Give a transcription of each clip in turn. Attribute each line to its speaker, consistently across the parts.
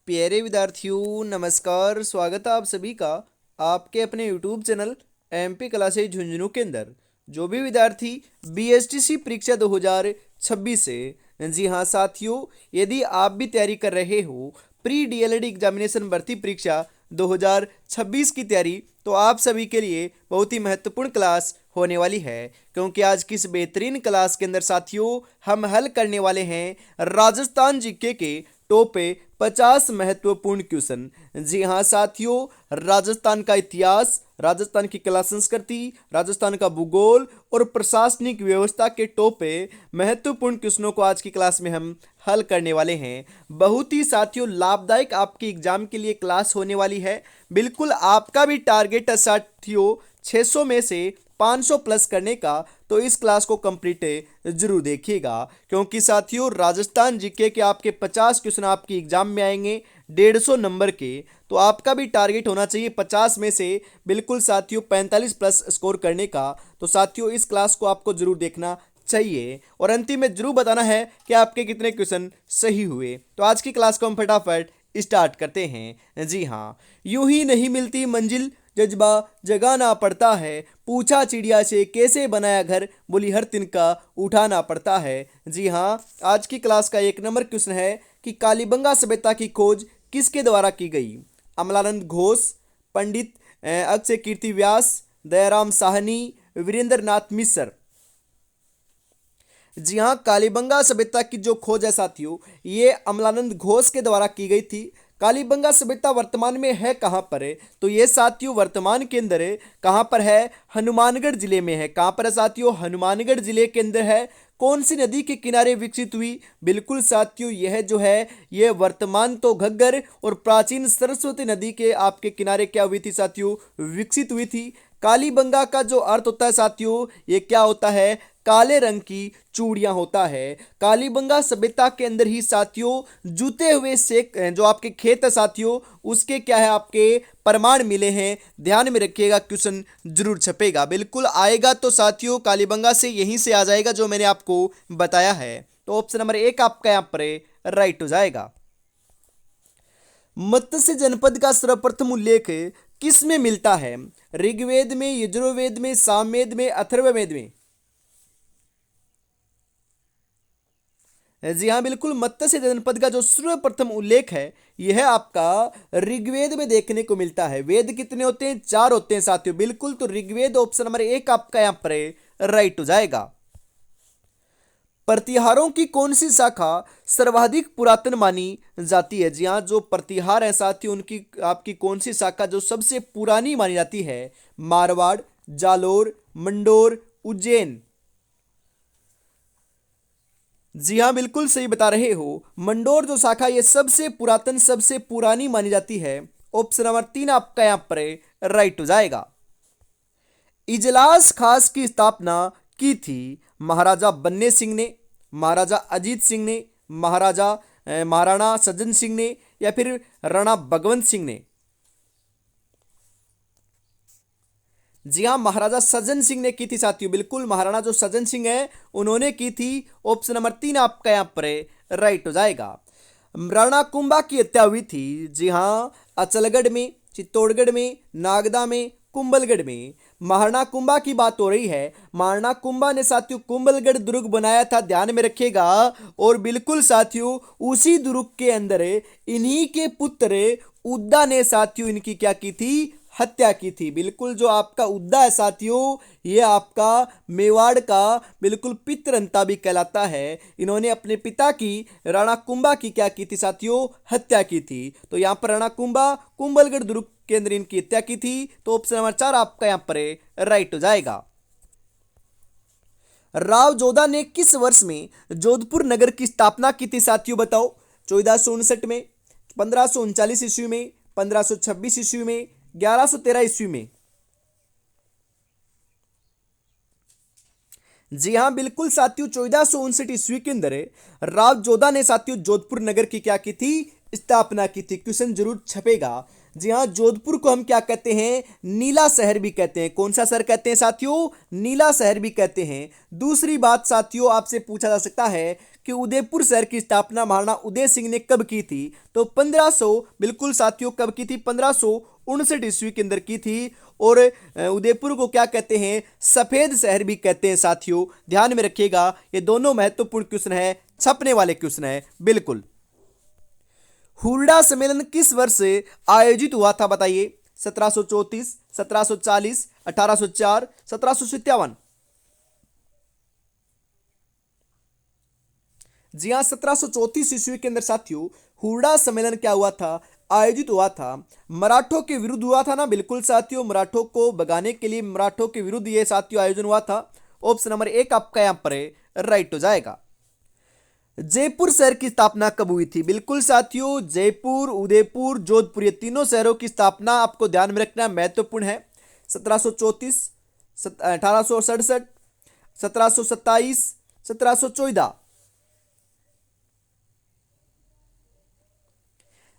Speaker 1: प्यारे विद्यार्थियों नमस्कार। स्वागत है आप सभी का आपके अपने YouTube channel MP classes Jhunjhunu के अंदर। जो भी विद्यार्थी बीएसटीसी परीक्षा 2026 से, जी हाँ साथियों, यदि आप भी तैयारी कर रहे हो प्री डीएलएड एग्जामिनेशन भर्ती परीक्षा 2026 की तैयारी, तो आप सभी के लिए बहुत ही महत्वपूर्ण क्लास होने वाली है। क्योंकि आज की इस बेहतरीन क्लास के अंदर साथियों हम हल करने वाले हैं राजस्थान जीके के टॉप 50 महत्वपूर्ण क्वेश्चन। जी हाँ साथियों, राजस्थान का इतिहास, राजस्थान की कला संस्कृति, राजस्थान का भूगोल और प्रशासनिक व्यवस्था के टॉप महत्वपूर्ण क्वेश्चनों को आज की क्लास में हम हल करने वाले हैं। बहुत ही साथियों लाभदायक आपके एग्जाम के लिए क्लास होने वाली है। बिल्कुल आपका भी टारगेट है साथियों 600 में से 500 प्लस करने का, तो इस क्लास को कंप्लीट जरूर देखिएगा। क्योंकि साथियों राजस्थान जीके के आपके 50 क्वेश्चन आपके एग्जाम में आएंगे 150 नंबर के, तो आपका भी टारगेट होना चाहिए 50 में से बिल्कुल साथियों 45 प्लस स्कोर करने का। तो साथियों इस क्लास को आपको जरूर देखना चाहिए और अंतिम में जरूर बताना है कि आपके कितने क्वेश्चन सही हुए। तो आज की क्लास को हम फटाफट स्टार्ट करते हैं। जी हाँ, यूं ही नहीं मिलती मंजिल, जज्बा जगाना पड़ता है। पूछा चिड़िया से कैसे बनाया घर, बोली हर तिनका उठाना पड़ता है। जी हाँ, आज की क्लास का 1 नंबर क्वेश्चन है कि कालीबंगा सभ्यता की खोज किसके द्वारा की गई। अमलानंद घोष, पंडित अक्षय कीर्ति व्यास, दयाराम साहनी, वीरेंद्र नाथ मिश्र। जी हाँ, कालीबंगा सभ्यता की जो खोज है साथियों ये अमलानंद घोष के द्वारा की गई थी। कालीबंगा सभ्यता वर्तमान में है कहाँ पर है, तो ये साथियों वर्तमान के अंदर है कहाँ पर है, हनुमानगढ़ जिले में है। कहाँ पर है साथियों, हनुमानगढ़ जिले के अंदर है। कौन सी नदी के किनारे विकसित हुई, बिल्कुल साथियों यह जो है ये वर्तमान तो घग्गर और प्राचीन सरस्वती नदी के आपके किनारे क्या हुई थी साथियों, विकसित हुई थी। कालीबंगा का जो अर्थ होता है साथियों ये क्या होता है, काले रंग की चूड़ियां होता है। कालीबंगा सभ्यता के अंदर ही साथियों जूते हुए से जो आपके खेत है साथियों उसके क्या है आपके प्रमाण मिले हैं। ध्यान में रखिएगा, क्वेश्चन जरूर छपेगा, बिल्कुल आएगा तो साथियों कालीबंगा से यहीं से आ जाएगा जो मैंने आपको बताया है। तो ऑप्शन नंबर 1 आपका यहाँ पर राइट हो जाएगा। मत्स्य जनपद का सर्वप्रथम उल्लेख किस में मिलता है, ऋग्वेद में, यजुर्वेद में, सामवेद में, अथर्ववेद में। जी हाँ, बिल्कुल मत्स्य जनपद का जो सर्वप्रथम उल्लेख है यह आपका ऋग्वेद में देखने को मिलता है। वेद कितने होते हैं, 4 होते हैं साथियों, बिल्कुल। तो ऋग्वेद ऑप्शन नंबर 1 आपका यहाँ पर राइट हो जाएगा। प्रतिहारों की कौन सी शाखा सर्वाधिक पुरातन मानी जाती है। जी हाँ, जो प्रतिहार है साथियों उनकी आपकी कौन सी शाखा जो सबसे पुरानी मानी जाती है, मारवाड़, जालोर, मंडोर, उज्जैन। जी हाँ, बिल्कुल सही बता रहे हो। मंडोर जो शाखा ये सबसे पुरातन सबसे पुरानी मानी जाती है। ऑप्शन नंबर 3 आपका यहाँ पर राइट हो जाएगा। इजलास खास की स्थापना की थी, महाराजा बन्ने सिंह ने, महाराजा अजीत सिंह ने, महाराणा सज्जन सिंह ने, या फिर राणा भगवंत सिंह ने। जी हाँ, महाराजा सज्जन सिंह ने की थी साथियों, बिल्कुल महाराणा जो सज्जन सिंह है उन्होंने की थी। ऑप्शन नंबर 3 आपका यहाँ पर राइट हो जाएगा। राणा कुंभा की हत्या हुई थी, जी हाँ, अचलगढ़ में, चित्तौड़गढ़ में, नागदा में, कुंभलगढ़ में। महाराणा कुंभा की बात हो रही है। महाराणा कुंभा ने साथियों कुंभलगढ़ दुर्ग बनाया था, ध्यान में रखिएगा। और बिल्कुल साथियों उसी दुर्ग के अंदर इन्हीं के पुत्र उद्दा ने साथियों इनकी क्या की थी, हत्या की थी। बिल्कुल जो आपका उद्दा है साथियों ये आपका मेवाड़ का बिल्कुल पितरंता भी कहलाता है। इन्होंने अपने पिता की राणा कुंभा की क्या की थी साथियों, हत्या की थी। तो यहाँ पर राणा कुंभा कुंभलगढ़ दुर्ग के अंदर इनकी हत्या की थी। तो ऑप्शन नंबर 4 आपका यहाँ पर राइट हो जाएगा। राव जोधा ने किस वर्ष में जोधपुर नगर की स्थापना की थी साथियों, बताओ। 1459 में, 1539 ईस्वी में, 1526 ईस्वी में, 1113 ईस्वी में। जी हाँ, बिल्कुल साथियों 1459 ईस्वी के अंदर राव जोधा ने साथियों जोधपुर नगर की क्या की थी, स्थापना की थी। क्वेश्चन जरूर छपेगा। जी हाँ, जोधपुर को हम क्या कहते हैं? नीला शहर भी कहते हैं। कौन सा शहर कहते हैं साथियों? नीला शहर भी कहते हैं। दूसरी बात साथियों, आपसे पूछा जा सकता है कि उदयपुर शहर की स्थापना महाराणा उदय सिंह ने कब की थी? तो 1500, बिल्कुल साथियों, कब की थी? 1559 ईस्वी के अंदर की थी। और उदयपुर को क्या कहते हैं? सफेद शहर भी कहते हैं साथियों, ध्यान में रखिएगा। ये दोनों महत्वपूर्ण क्वेश्चन है, छपने वाले क्वेश्चन है बिल्कुल। हुरडा सम्मेलन किस वर्ष आयोजित हुआ था बताइए? 1734, 1740, 1804, 1757। जी हाँ, 1734 ईस्वी के अंदर साथियों हुरडा सम्मेलन क्या हुआ था? आयोजित हुआ था। मराठों के विरुद्ध हुआ था ना? बिल्कुल साथियों, मराठों को भगाने के लिए, मराठों के विरुद्ध ये साथियों आयोजन हुआ था। ऑप्शन नंबर 1 आपका यहां पर राइट हो जाएगा। जयपुर शहर की स्थापना कब हुई थी? बिल्कुल साथियों, जयपुर, उदयपुर, जोधपुर, ये तीनों शहरों की स्थापना आपको ध्यान में रखना महत्वपूर्ण है। 1734, 1867, 1727, 1714।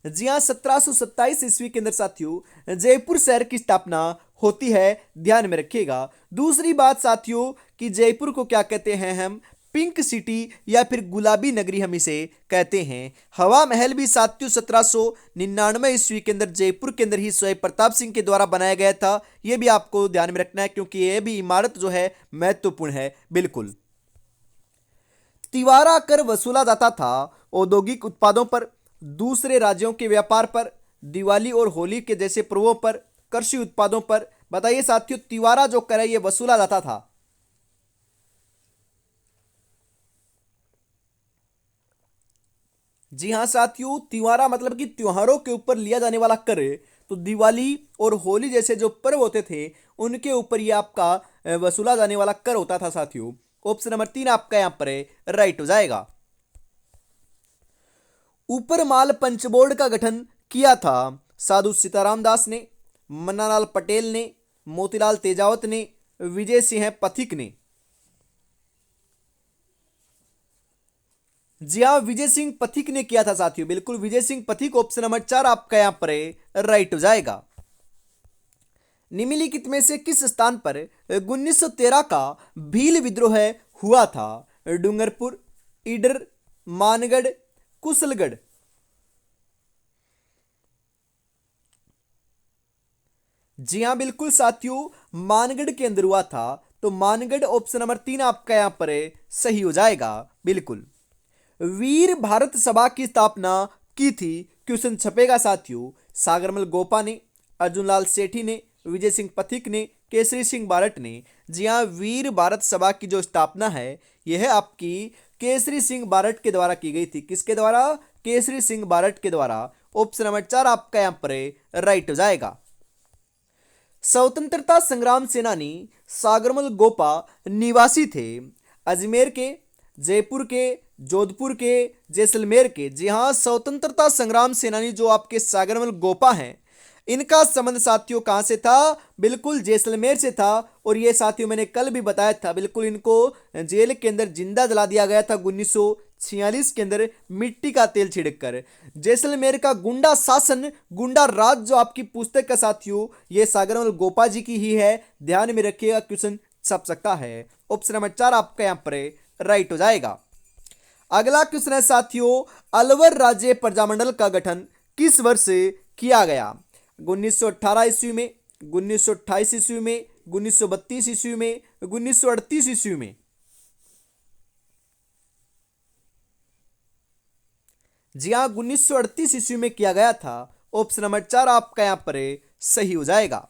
Speaker 1: जी हाँ, 1727 ईस्वी के अंदर साथियों जयपुर शहर की स्थापना होती है, ध्यान में रखिएगा। दूसरी बात साथियों कि जयपुर को क्या कहते हैं हम? पिंक सिटी या फिर गुलाबी नगरी हम इसे कहते हैं। हवा महल भी साथियों 1799 ईस्वी के अंदर जयपुर के अंदर ही स्वयं प्रताप सिंह के द्वारा बनाया गया था। यह भी आपको ध्यान में रखना है क्योंकि यह भी इमारत जो है महत्वपूर्ण है बिल्कुल। तिवारा कर वसूला जाता था औद्योगिक उत्पादों पर, दूसरे राज्यों के व्यापार पर, दिवाली और होली के जैसे पर्वों पर, कृषि उत्पादों पर। बताइए साथियों, तिवारा जो कर है ये वसूला जाता था। जी हाँ साथियों, तिवारा मतलब कि त्योहारों के ऊपर लिया जाने वाला कर। तो दिवाली और होली जैसे जो पर्व होते थे उनके ऊपर ये आपका वसूला जाने वाला कर होता था साथियों। ऑप्शन नंबर 3 आपका यहां पर राइट हो जाएगा। ऊपर माल पंचबोर्ड का गठन किया था साधु सीताराम दास ने, मन्नालाल पटेल ने, मोतीलाल तेजावत ने, विजय सिंह पथिक ने। जी हाँ, विजय सिंह पथिक ने किया था साथियों, बिल्कुल विजय सिंह पथिक। ऑप्शन नंबर 4 आपका यहां पर राइट हो जाएगा। निम्नलिखित में से किस स्थान पर 1913 का भील विद्रोह हुआ था? डूंगरपुर, ईडर, मानगढ़, कुशलगढ़। जी हाँ, बिल्कुल साथियों, मानगढ़ के अंदर हुआ था। तो मानगढ़ ऑप्शन नंबर 3 आपका यहां पर सही हो जाएगा बिल्कुल। वीर भारत सभा की स्थापना की थी, क्वेश्चन छपेगा साथियों। सागरमल गोपा ने, अर्जुनलाल सेठी ने, विजय सिंह पथिक ने, केसरी सिंह बारट ने। जी हाँ, वीर भारत सभा की जो स्थापना है यह आपकी केसरी सिंह बारट के द्वारा की गई थी। किसके द्वारा? केसरी सिंह बारट के द्वारा। ऑप्शन नंबर 4 आपका यहां पर राइट हो जाएगा। स्वतंत्रता संग्राम सेनानी सागरमल गोपा निवासी थे अजमेर के, जयपुर के, जोधपुर के, जैसलमेर के। जी हाँ, स्वतंत्रता संग्राम सेनानी जो आपके सागरमल गोपा हैं इनका संबंध साथियों कहां से था? बिल्कुल जैसलमेर से था। और ये साथियों मैंने कल भी बताया था, बिल्कुल इनको जेल के अंदर जिंदा जला दिया गया था 1946 के अंदर मिट्टी का तेल छिड़ककर। जैसलमेर का गुंडा शासन, गुंडा राज जो आपकी पुस्तक का साथियों ये सागरमल गोपा जी की ही है, ध्यान में रखिएगा, क्वेश्चन छप सकता है। ऑप्शन नंबर 4 आपका यहां पर राइट हो जाएगा। अगला क्वेश्चन है साथियों, अलवर राज्य प्रजामंडल का गठन किस वर्ष किया गया? 1918 ईस्वी में, 1928 ईस्वी में, 1932 ईस्वी में, 1938 ईस्वी में। जी हाँ, 1938 ईस्वी में किया गया था। ऑप्शन नंबर 4 आपका यहां पर सही हो जाएगा।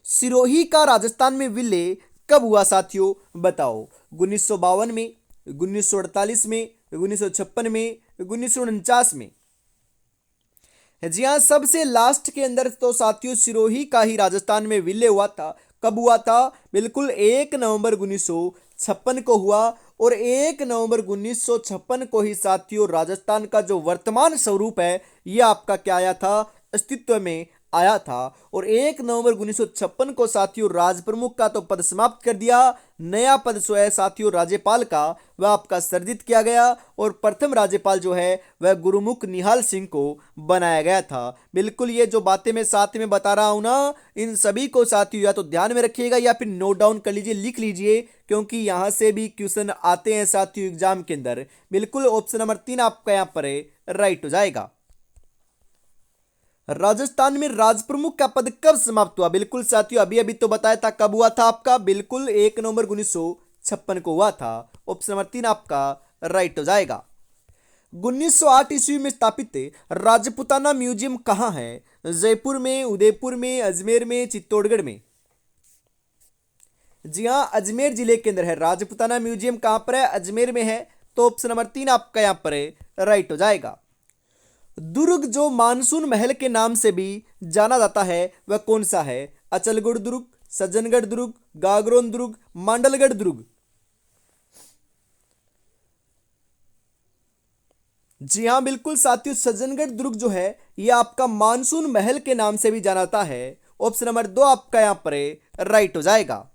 Speaker 1: सिरोही का राजस्थान में विलय कब हुआ साथियों? बताओ। 1952 में, 1948 में, 1956 में, 1949 में। जी हाँ, सबसे लास्ट के अंदर तो साथियों सिरोही का ही राजस्थान में विलय हुआ था। कब हुआ था? बिल्कुल 1 नवंबर 1956 को हुआ। और 1 नवंबर 1956 को ही साथियों राजस्थान का जो वर्तमान स्वरूप है यह आपका क्या आया था? अस्तित्व में आया था और 1 नवंबर 1956 को साथियों राज प्रमुख का तो पद समाप्त कर दिया। नया पद जो है साथियों राज्यपाल का वह आपका सृजित किया गया और प्रथम राज्यपाल जो है वह गुरुमुख निहाल सिंह को बनाया गया था। बिल्कुल ये जो बातें मैं साथ में बता रहा हूं ना, इन सभी को साथियों या तो ध्यान में रखिएगा या फिर नोट डाउन कर लीजिए, लिख लीजिए, क्योंकि यहां से भी क्वेश्चन आते हैं साथियों एग्जाम के अंदर। बिल्कुल ऑप्शन नंबर 3 आपका यहां पर राइट हो जाएगा। राजस्थान में राज प्रमुख का पद कब समाप्त हुआ? बिल्कुल साथियों अभी अभी तो बताया था कब हुआ था आपका, बिल्कुल 1 नवंबर 1956 को हुआ था। ऑप्शन नंबर 3 आपका राइट हो जाएगा। 1908 ईस्वी में स्थापित राजपुताना म्यूजियम कहाँ है? जयपुर में, उदयपुर में, अजमेर में, चित्तौड़गढ़ में? जी हाँ, अजमेर जिले के अंदर है। राजपुताना म्यूजियम कहां पर है? अजमेर में है। तो ऑप्शन नंबर 3 आपका यहां पर राइट हो जाएगा। दुर्ग जो मानसून महल के नाम से भी जाना जाता है वह कौन सा है? अचलगढ़ दुर्ग, सज्जनगढ़ दुर्ग, गागरोन दुर्ग, मांडलगढ़ दुर्ग? जी हाँ बिल्कुल साथियों, सज्जनगढ़ दुर्ग जो है यह आपका मानसून महल के नाम से भी जाना जाता है। ऑप्शन नंबर 2 आपका यहां पर राइट हो जाएगा।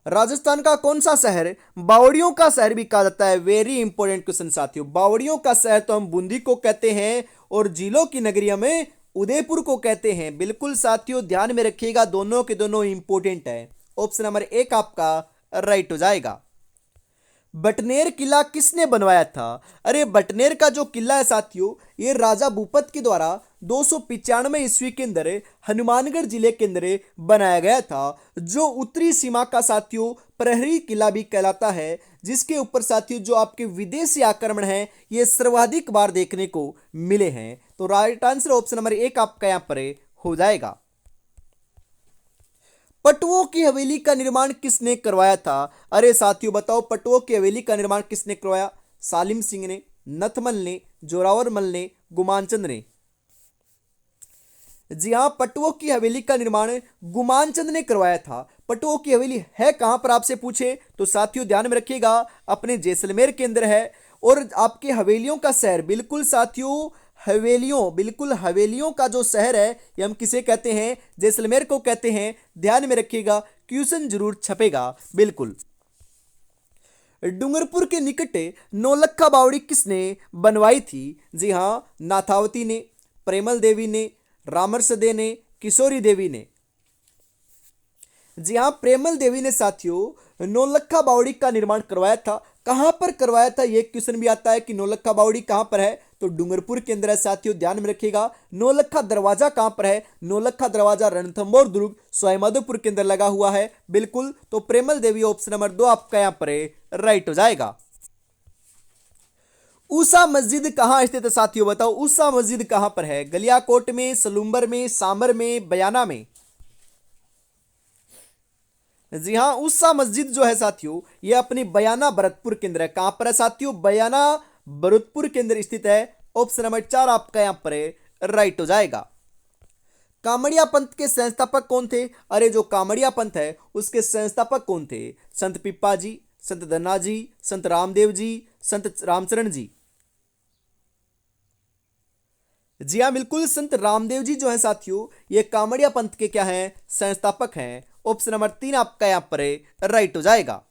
Speaker 1: राजस्थान का कौन सा शहर बावड़ियों का शहर भी कहा जाता है? वेरी इंपॉर्टेंट क्वेश्चन साथियों। बावड़ियों का शहर तो हम बूंदी को कहते हैं और जिलों की नगरिया में उदयपुर को कहते हैं। बिल्कुल साथियों ध्यान में रखिएगा, दोनों के दोनों इंपॉर्टेंट है। ऑप्शन नंबर 1 आपका राइट हो जाएगा। बटनेर किला किसने बनवाया था? अरे बटनेर का जो किला है साथियों ये राजा भूपत के द्वारा 295 ईस्वी के अंदर हनुमानगढ़ जिले के अंदर बनाया गया था, जो उत्तरी सीमा का साथियों प्रहरी किला भी कहलाता है, जिसके ऊपर साथियों जो आपके विदेशी आक्रमण हैं ये सर्वाधिक बार देखने को मिले हैं। तो राइट आंसर ऑप्शन नंबर 1 आपका यहां पर हो जाएगा। पटुओं की हवेली का निर्माण किसने करवाया था? अरे साथियों बताओ, पटुओं की हवेली का निर्माण किसने करवाया? सालिम सिंह ने, नथमल ने, जोरावर मल ने, गुमानचंद ने? जी हाँ, पटुओं की हवेली का निर्माण गुमानचंद ने करवाया था। पटुओं की हवेली है कहां पर आपसे पूछे तो साथियों ध्यान में रखिएगा, अपने जैसलमेर के अंदर है। और आपके हवेलियों का शहर, बिल्कुल साथियों हवेलियों, बिल्कुल हवेलियों का जो शहर है ये हम किसे कहते हैं? जैसलमेर को कहते हैं। ध्यान में रखिएगा, क्वेश्चन जरूर छपेगा। बिल्कुल। डूंगरपुर के निकट नौलखा बावड़ी किसने बनवाई थी? जी हाँ, नाथावती ने, प्रेमल देवी ने, रामरसदे ने, किशोरी देवी ने? जी हाँ, प्रेमल देवी ने साथियों नौलखा बावड़ी का निर्माण करवाया था। कहां पर करवाया था ये क्वेश्चन भी आता है कि नौलखा बावड़ी कहां पर है, तो डूंगरपुर के अंदर है साथियों। ध्यान में रखिएगा। नौलखा दरवाजा कहां पर है? नौलखा दरवाजा रणथंभौर दुर्ग सवाईमाधोपुर के अंदर लगा हुआ है। बिल्कुल, तो प्रेमल देवी ऑप्शन नंबर 2 आपका यहां पर राइट हो जाएगा। ऊषा मस्जिद कहां स्थित है साथियों? बताओ ऊषा मस्जिद कहां पर है? गलियाकोट में, सलूम्बर में, सामर में, बयाना में? जी हाँ, ऊषा मस्जिद जो है साथियों ये अपनी बयाना भरतपुर के अंदर है। कहां पर है साथियों? बयाना भरतपुर के अंदर स्थित है। ऑप्शन नंबर 4 आपका यहां पर राइट हो जाएगा। कामड़िया पंथ के संस्थापक कौन थे? अरे जो कामड़िया पंथ है उसके संस्थापक कौन थे? संत पिप्पा जी, संत धन्ना जी, संत रामदेव जी, संत रामचरण जी? जी हाँ बिल्कुल, संत रामदेव जी जो है साथियों ये कामड़िया पंथ के क्या हैं? संस्थापक हैं। ऑप्शन नंबर 3 आपका यहां पर राइट हो जाएगा।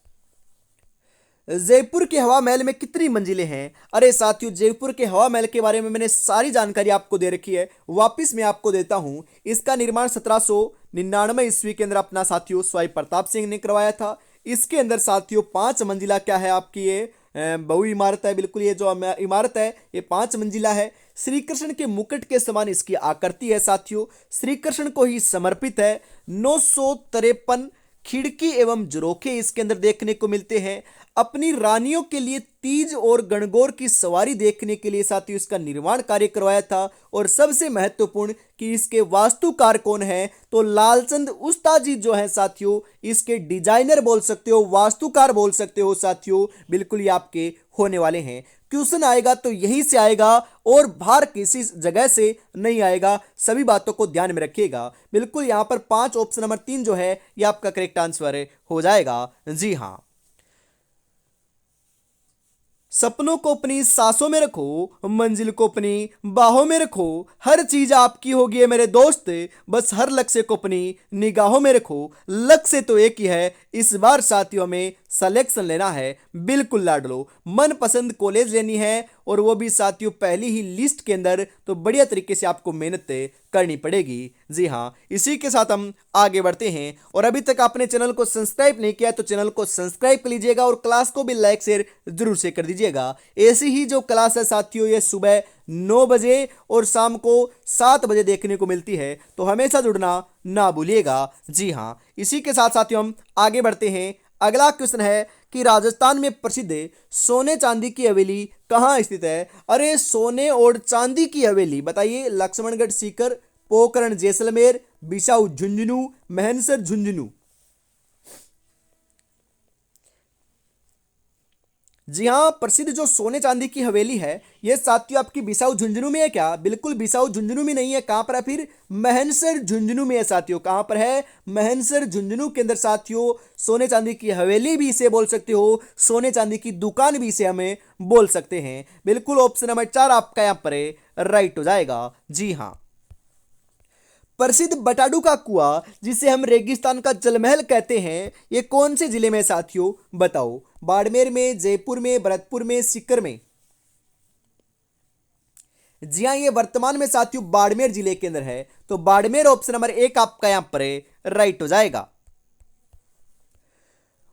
Speaker 1: जयपुर के हवा महल में कितनी मंजिलें हैं? अरे साथियों जयपुर के हवा महल के बारे में मैंने सारी जानकारी आपको दे रखी है, वापिस मैं आपको देता हूं। इसका निर्माण 1799 ईस्वी के अंदर अपना साथियों स्वाई प्रताप सिंह ने करवाया था। इसके अंदर साथियों 5 मंजिला क्या है आपकी ये बहु इमारत है। बिल्कुल, ये जो इमारत है ये 5 मंजिला है। श्री कृष्ण के मुकुट के समान इसकी आकृति है साथियों, श्री कृष्ण को ही समर्पित है। 953 खिड़की एवं झरोखे इसके अंदर देखने को मिलते हैं। अपनी रानियों के लिए तीज और गणगौर की सवारी देखने के लिए साथियों इसका निर्माण कार्य करवाया था। और सबसे महत्वपूर्ण कि इसके वास्तुकार कौन है, तो लालचंद उस्ताद जी जो है साथियों इसके डिजाइनर बोल सकते हो, वास्तुकार बोल सकते हो साथियों। बिल्कुल ये आपके होने वाले हैं। क्वेश्चन आएगा तो यहीं से आएगा और बाहर किसी जगह से नहीं आएगा, सभी बातों को ध्यान में रखिएगा। बिल्कुल यहां पर 5 ऑप्शन नंबर 3 जो है ये आपका करेक्ट आंसर हो जाएगा। जी हाँ सपनों को अपनी सांसों में रखो, मंजिल को अपनी बाहों में रखो, हर चीज आपकी होगी है मेरे दोस्त, बस हर लक्ष्य को अपनी निगाहों में रखो। लक्ष्य तो एक ही है, इस बार साथियों में सिलेक्शन लेना है, बिल्कुल लाडलो। मनपसंद कॉलेज लेनी है और वो भी साथियों पहली ही लिस्ट के अंदर, तो बढ़िया तरीके से आपको मेहनत करनी पड़ेगी। जी हाँ, इसी के साथ हम आगे बढ़ते हैं। और अभी तक आपने चैनल को सब्सक्राइब नहीं किया तो चैनल को सब्सक्राइब कर लीजिएगा और क्लास को भी लाइक शेयर जरूर से कर दीजिएगा। ऐसी ही जो क्लास है साथियों, ये सुबह 9 बजे और शाम को 7 बजे देखने को मिलती है, तो हमेशा जुड़ना ना भूलिएगा। जी हाँ, इसी के साथ साथियों हम आगे बढ़ते हैं। अगला क्वेश्चन है कि राजस्थान में प्रसिद्ध सोने चांदी की हवेली कहाँ स्थित है? अरे सोने और चांदी की हवेली बताइए। लक्ष्मणगढ़ सीकर, पोखरण जैसलमेर, बिसाऊ झुंझुनू, महनसर झुंझुनू। जी हाँ, प्रसिद्ध जो सोने चांदी की हवेली है ये साथियों आपकी बिसाऊ झुंझुनू में है क्या? बिल्कुल बिसाऊ झुंझुनू में नहीं है। कहां पर है फिर? महनसर झुंझुनू में है साथियों। कहां पर है? महनसर झुंझुनू के अंदर साथियों सोने चांदी की हवेली भी इसे बोल सकते हो, सोने चांदी की दुकान भी इसे हमें बोल सकते हैं। बिल्कुल ऑप्शन नंबर 4 आपका यहां पर राइट हो जाएगा। जी हाँ, प्रसिद्ध बटाडू का कुआं जिसे हम रेगिस्तान का जलमहल कहते हैं, ये कौन से जिले में साथियों बताओ? बाड़मेर में, जयपुर में, भरतपुर में, सीकर में। जी हाँ, ये वर्तमान में साथियों बाड़मेर जिले के अंदर है, तो बाड़मेर ऑप्शन नंबर 1 आपका यहां पर राइट हो जाएगा।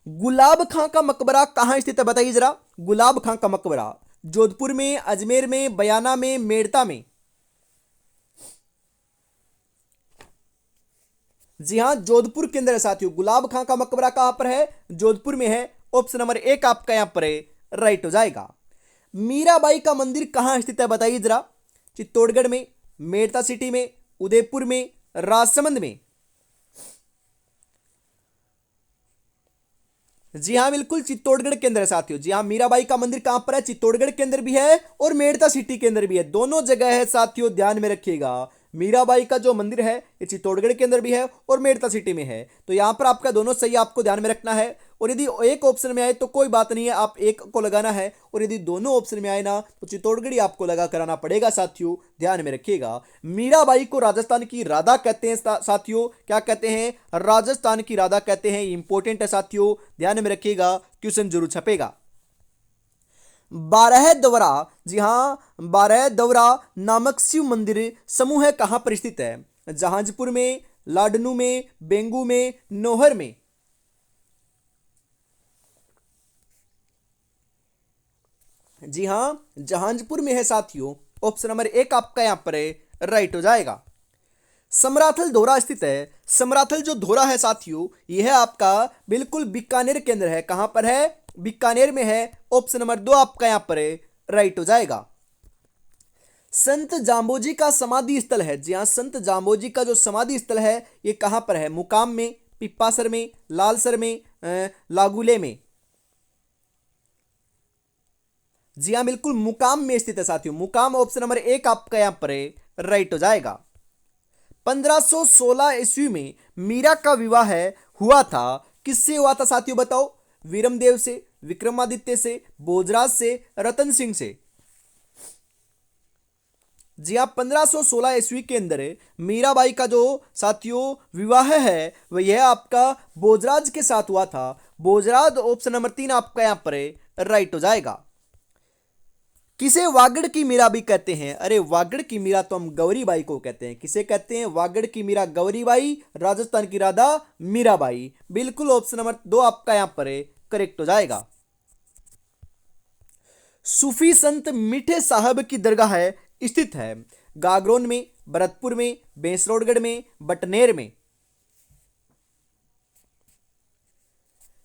Speaker 1: गुलाब खां का मकबरा कहां स्थित है बताइए जरा। गुलाब खां का मकबरा जोधपुर में, अजमेर में, बयाना में, मेड़ता में। जी हां, जोधपुर के अंदर है साथियों। गुलाब खां का मकबरा कहां पर है? जोधपुर में है। ऑप्शन नंबर 1 आपका यहां पर राइट हो जाएगा। मीराबाई का मंदिर कहां स्थित है बताइए जरा। चित्तौड़गढ़ में, मेड़ता सिटी में, उदयपुर में, राजसमंद में। जी हाँ, बिल्कुल चित्तौड़गढ़ के अंदर है साथियों। जी हाँ, मीराबाई का मंदिर कहां पर है? चित्तौड़गढ़ के अंदर भी है और मेड़ता सिटी के अंदर भी है, दोनों जगह है साथियों, ध्यान में रखिएगा। मीराबाई का जो मंदिर है ये चित्तौड़गढ़ के अंदर भी है और मेड़ता सिटी में है, तो यहां पर आपका दोनों सही आपको ध्यान में रखना है। और यदि एक ऑप्शन में आए तो कोई बात नहीं है, आप एक को लगाना है, और यदि दोनों ऑप्शन में आए ना तो चित्तौड़गढ़ ही आपको लगा कराना पड़ेगा साथियों, ध्यान में रखिएगा। मीराबाई को राजस्थान की राधा कहते हैं साथियों। क्या कहते हैं? राजस्थान की राधा कहते हैं। इंपॉर्टेंट है साथियों, ध्यान में रखिएगा, क्वेश्चन जरूर छपेगा। बारह दवरा, जी हाँ, बारह दवरा नामक शिव मंदिर समूह कहां पर स्थित है? जहांजपुर में, लाडनू में, बेंगू में, नोहर में। जी हां, जहांजपुर में है साथियों। ऑप्शन नंबर 1 आपका यहां पर राइट हो जाएगा। समराथल धोरा स्थित है। समराथल जो धोरा है साथियों यह है आपका बिल्कुल बीकानेर के अंदर है। कहां पर है? बीकानेर में है। ऑप्शन नंबर 2 आपका यहां पर राइट हो जाएगा। संत जाम्बोजी का समाधि स्थल है। जी हां, संत जाम्बोजी का जो समाधि स्थल है ये कहां पर है? मुकाम में, पिप्पासर में, लालसर में, लागुले में। जी हां, बिल्कुल मुकाम में स्थित है साथियों। मुकाम ऑप्शन नंबर 1 आपका यहां पर राइट हो जाएगा। 1516 ईस्वी में मीरा का विवाह हुआ था, किससे हुआ था साथियों बताओ? वीरमदेव से, विक्रमादित्य से, भोजराज से, रतन सिंह से। जी हाँ, 1516 ईस्वी के अंदर मीराबाई का जो साथियों विवाह है वह यह आपका भोजराज के साथ हुआ था। भोजराज ऑप्शन नंबर 3 आपका यहां पर राइट हो जाएगा। किसे वागड़ की मीरा भी कहते हैं? अरे वागड़ की मीरा तो हम गौरीबाई को कहते हैं। किसे कहते हैं? वागड़ की मीरा गौरीबाई, राजस्थान की राधा मीराबाई। बिल्कुल ऑप्शन नंबर 2 आपका यहां पर करेक्ट हो जाएगा। सूफी संत मीठे साहब की दरगाह स्थित है। गागरोन में, भरतपुर में, बेसरोडगढ़ में, बटनेर में।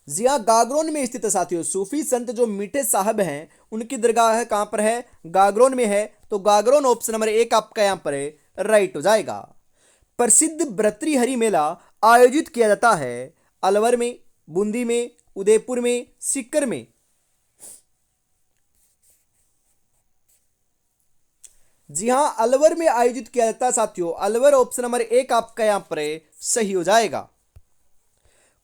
Speaker 1: जी हाँ, गागरोन में स्थित है साथियों। सूफी संत जो मीठे साहब हैं उनकी दरगाह है कहां पर है? गागरोन में है, तो गागरोन ऑप्शन नंबर 1 आपका यहां पर राइट हो जाएगा। प्रसिद्ध भर्तृहरि मेला आयोजित किया जाता है अलवर में, बूंदी में, उदयपुर में, सीकर में। जी हां, अलवर में आयोजित किया जाता है साथियों। अलवर ऑप्शन नंबर 1 आपका यहां पर सही हो जाएगा।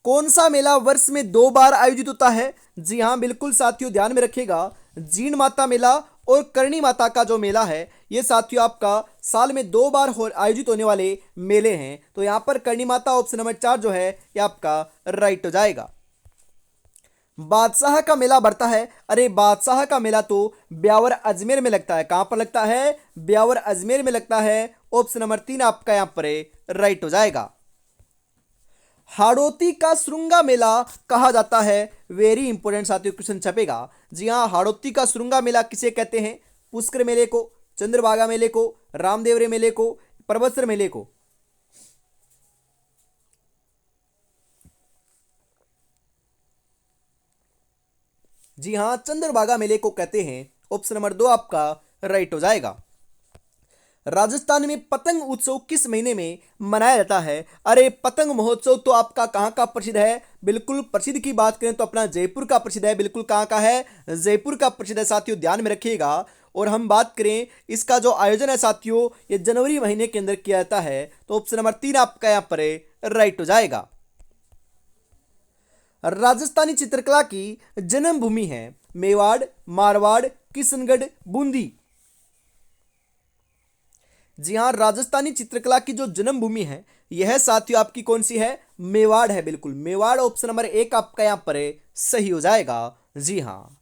Speaker 1: कौन सा मेला वर्ष में 2 बार आयोजित होता है? जी हां, बिल्कुल साथियों ध्यान में रखिएगा। जीण माता मेला और करणी माता का जो मेला है ये साथियों आपका साल में 2 बार आयोजित होने वाले मेले हैं। तो यहाँ पर करणी माता ऑप्शन नंबर 4 जो है ये आपका राइट हो जाएगा। बादशाह का मेला बढ़ता है, अरे बादशाह का मेला तो ब्यावर अजमेर में लगता है। कहां पर लगता है? ब्यावर अजमेर में लगता है। ऑप्शन नंबर 3 आपका यहां पर राइट हो जाएगा। हाड़ौती का श्रृंगा मेला कहा जाता है, वेरी इंपॉर्टेंट साथियों क्वेश्चन छपेगा। जी हाँ, हाड़ौती का श्रृंगा मेला किसे कहते हैं? पुष्कर मेले को, चंद्रभागा मेले को, रामदेवरे मेले को, परबतसर मेले को? जी हाँ, चंद्रभागा मेले को कहते हैं। ऑप्शन नंबर 2 आपका राइट हो जाएगा। राजस्थान में पतंग उत्सव किस महीने में मनाया जाता है? अरे पतंग महोत्सव तो आपका कहाँ का प्रसिद्ध है? बिल्कुल प्रसिद्ध की बात करें तो अपना जयपुर का प्रसिद्ध है। बिल्कुल कहाँ का है? जयपुर का प्रसिद्ध है साथियों, ध्यान में रखिएगा। और हम बात करें इसका जो आयोजन है साथियों ये जनवरी महीने के अंदर किया जाता है। तो ऑप्शन नंबर 3 आपका यहाँ पर राइट हो जाएगा। राजस्थानी चित्रकला की जन्मभूमि है, मेवाड़, मारवाड़, किशनगढ़, बूंदी? जी हाँ, राजस्थानी चित्रकला की जो जन्मभूमि है यह साथियों आपकी कौन सी है? मेवाड़ है। बिल्कुल मेवाड़ ऑप्शन नंबर 1 आपका यहां पर सही हो जाएगा। जी हाँ,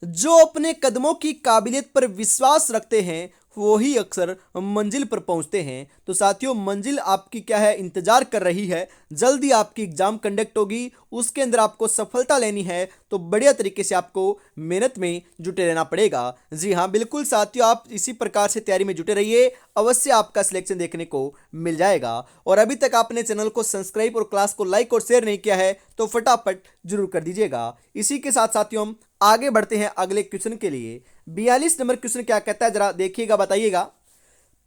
Speaker 1: जो अपने कदमों की काबिलियत पर विश्वास रखते हैं वो ही अक्सर मंजिल पर पहुंचते हैं। तो साथियों मंजिल आपकी क्या है? इंतजार कर रही है। जल्दी आपकी एग्जाम कंडक्ट होगी, उसके अंदर आपको सफलता लेनी है तो बढ़िया तरीके से आपको मेहनत में जुटे रहना पड़ेगा। जी हाँ बिल्कुल साथियों, आप इसी प्रकार से तैयारी में जुटे रहिए, अवश्य आपका सिलेक्शन देखने को मिल जाएगा। और अभी तक आपने चैनल को सब्सक्राइब और क्लास को लाइक और शेयर नहीं किया है तो फटाफट जरूर कर दीजिएगा। इसी के साथ साथियों हम आगे बढ़ते हैं अगले क्वेश्चन के लिए। 42 नंबर क्वेश्चन क्या कहता है जरा देखिएगा, बताइएगा।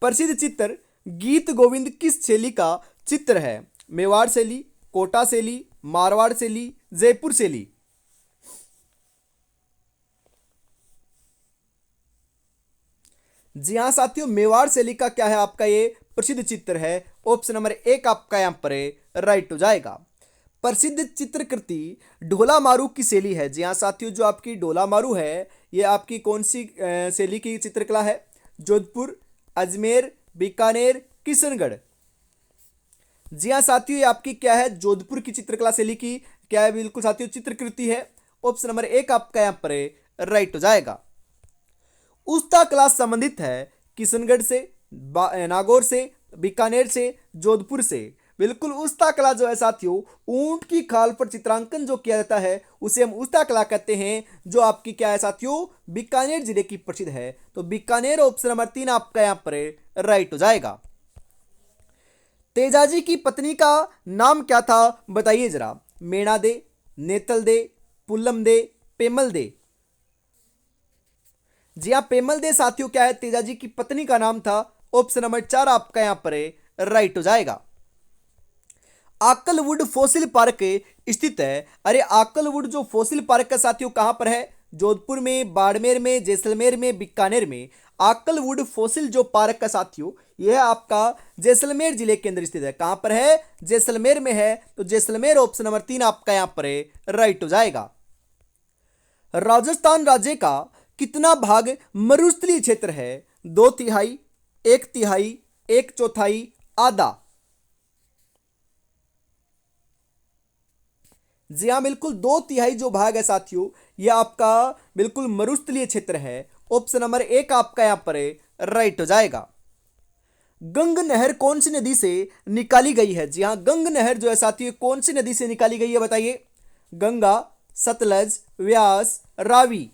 Speaker 1: प्रसिद्ध चित्र गीत गोविंद किस शैली का चित्र है? मेवाड़ शैली, कोटा शैली, मारवाड़ शैली, जयपुर शैली? जी हाँ साथियों, मेवाड़ शैली का क्या है आपका ये प्रसिद्ध चित्र है। ऑप्शन नंबर 1 आपका यहां पर राइट हो जाएगा। प्रसिद्ध चित्रकृति ढोला मारू की शैली है। जी हाँ साथियों, जो आपकी ढोला मारू है ये आपकी कौन सी शैली की चित्रकला है? जोधपुर, अजमेर, बीकानेर, किशनगढ़? जी हाँ साथियों, ये आपकी क्या है? जोधपुर की चित्रकला शैली की क्या है? बिल्कुल साथियों चित्रकृति है। ऑप्शन नंबर 1 आपका यहाँ पर राइट हो जाएगा। उस्ता कला संबंधित है किशनगढ़ से, नागौर से, बीकानेर से, जोधपुर से? बिल्कुल उस्ता कला जो है साथियों ऊंट की खाल पर चित्रांकन जो किया जाता है उसे हम उस्ता कला कहते हैं, जो आपकी क्या है साथियों? बीकानेर जिले की प्रसिद्ध है। तो बीकानेर ऑप्शन नंबर 3 आपका यहां पर राइट हो जाएगा। तेजाजी की पत्नी का नाम क्या था बताइए जरा? मेणा दे, नेतल दे, पुल्लम दे, पेमल दे? जी हाँ, पेमल दे साथियों क्या है? तेजाजी की पत्नी का नाम था। ऑप्शन नंबर 4 आपका यहां पर राइट हो जाएगा। आकलवुड फॉसिल पार्क स्थित है। अरे आकलवुड जो फॉसिल पार्क है साथियों कहां पर है? जोधपुर में, बाड़मेर में, जैसलमेर में, बीकानेर में? आकलवुड फॉसिल जो पार्क का साथियों यह आपका जैसलमेर जिले के अंदर स्थित है। कहां पर है? जैसलमेर में है। तो जैसलमेर ऑप्शन नंबर 3 आपका यहां पर राइट हो जाएगा। राजस्थान राज्य का कितना भाग मरुस्थलीय क्षेत्र है? 2/3, 1/3, 1/4, आधा? जी हाँ बिल्कुल 2/3 जो भाग है साथियों यह आपका बिल्कुल मरुस्थलीय क्षेत्र है। ऑप्शन नंबर 1 आपका यहां पर राइट हो जाएगा। गंग नहर कौन सी नदी से निकाली गई है? जी हाँ, गंग नहर जो है साथियों कौन सी नदी से निकाली गई है बताइए? गंगा, सतलज, व्यास, रावी?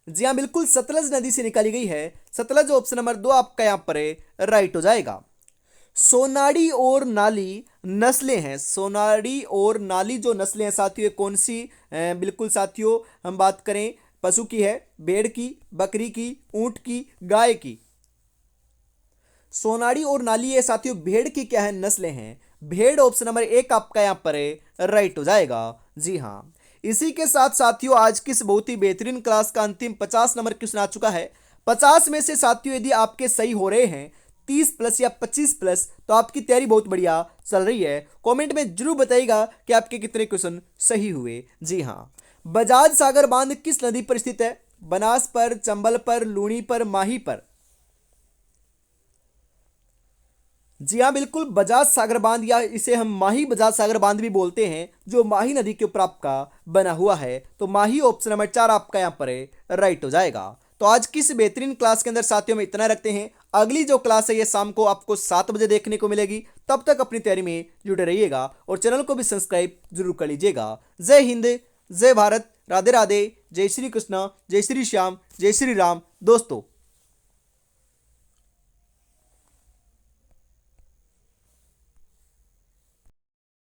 Speaker 1: जी हाँ बिल्कुल सतलज नदी से निकाली गई है। सतलज ऑप्शन नंबर 2 आपका यहां पर राइट हो जाएगा। सोनाड़ी और नाली नस्लें हैं। सोनाड़ी और नाली जो नस्लें हैं साथियों ये कौन सी? बिल्कुल साथियों हम बात करें पशु की है, भेड़ की, बकरी की, ऊंट की, गाय की? सोनाड़ी और नाली ये साथियों भेड़ की क्या है? नस्लें हैं। भेड़ ऑप्शन नंबर 1 आपका यहां पर राइट हो जाएगा। जी हाँ, इसी के साथ साथियों आज की इस बहुत ही बेहतरीन क्लास का अंतिम 50 नंबर क्वेश्चन आ चुका है। 50 में से साथियों यदि आपके सही हो रहे हैं 30 प्लस या 25 प्लस तो आपकी तैयारी बहुत बढ़िया चल रही है। कमेंट में जरूर बताइएगा कि आपके कितने क्वेश्चन सही हुए। जी हाँ, बजाज सागर बांध किस नदी पर स्थित है? बनास पर, चंबल पर, लूनी पर, माही पर। जी हाँ, बिल्कुल, बजाज सागर बांध, या इसे हम माही बजाज सागर बांध भी बोलते हैं, जो माही नदी के ऊपर आपका बना हुआ है। तो माही ऑप्शन नंबर 4 आपका यहाँ पर राइट हो जाएगा। तो आज की इस बेहतरीन क्लास के अंदर साथियों में इतना रखते हैं। अगली जो क्लास है ये शाम को आपको 7 बजे देखने को मिलेगी। तब तक अपनी तैयारी में जुटे रहिएगा और चैनल को भी सब्सक्राइब जरूर कर लीजिएगा। जय हिंद, जय भारत, राधे राधे, जय श्री कृष्ण, जय श्री श्याम, जय श्री राम दोस्तों।